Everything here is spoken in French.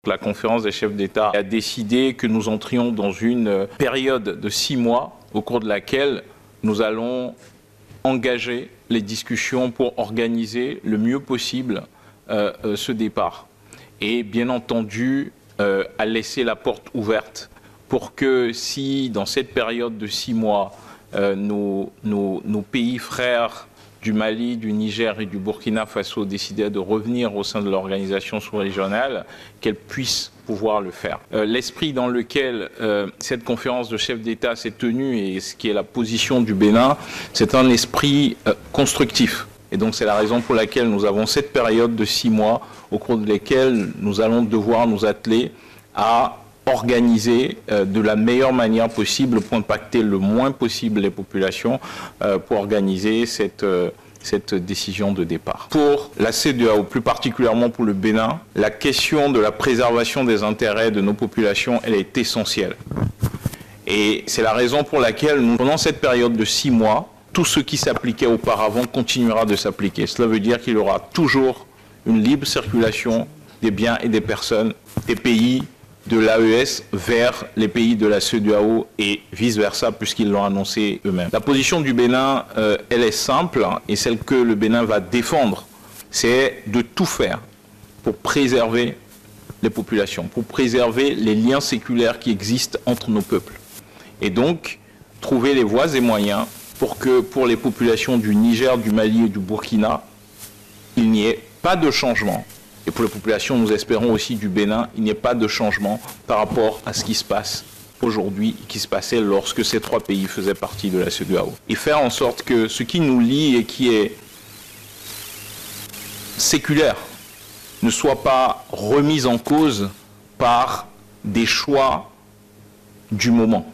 La conférence des chefs d'État a décidé que nous entrions dans une période de 6 mois au cours de laquelle nous allons engager les discussions pour organiser le mieux possible ce départ. Et bien entendu, à laisser la porte ouverte pour que si dans cette période de 6 mois, nos pays frères du Mali, du Niger et du Burkina Faso décidaient de revenir au sein de l'organisation sous-régionale, qu'elles puissent pouvoir le faire. L'esprit dans lequel cette conférence de chefs d'État s'est tenue et ce qui est la position du Bénin, c'est un esprit constructif. Et donc c'est la raison pour laquelle nous avons cette période de 6 mois au cours de laquelle nous allons devoir nous atteler à organiser de la meilleure manière possible pour impacter le moins possible les populations pour organiser cette décision de départ. Pour la CEDEAO, plus particulièrement pour le Bénin, la question de la préservation des intérêts de nos populations, elle est essentielle. Et c'est la raison pour laquelle, pendant cette période de 6 mois, tout ce qui s'appliquait auparavant continuera de s'appliquer. Cela veut dire qu'il y aura toujours une libre circulation des biens et des personnes des pays de l'AES vers les pays de la CEDEAO et vice-versa, puisqu'ils l'ont annoncé eux-mêmes. La position du Bénin, elle est simple, et celle que le Bénin va défendre, c'est de tout faire pour préserver les populations, pour préserver les liens séculaires qui existent entre nos peuples. Et donc, trouver les voies et moyens pour que, pour les populations du Niger, du Mali et du Burkina, il n'y ait pas de changement. Et pour les populations, nous espérons aussi du Bénin, il n'y ait pas de changement par rapport à ce qui se passe aujourd'hui et qui se passait lorsque ces 3 pays faisaient partie de la CEDEAO. Et faire en sorte que ce qui nous lie et qui est séculaire ne soit pas remis en cause par des choix du moment.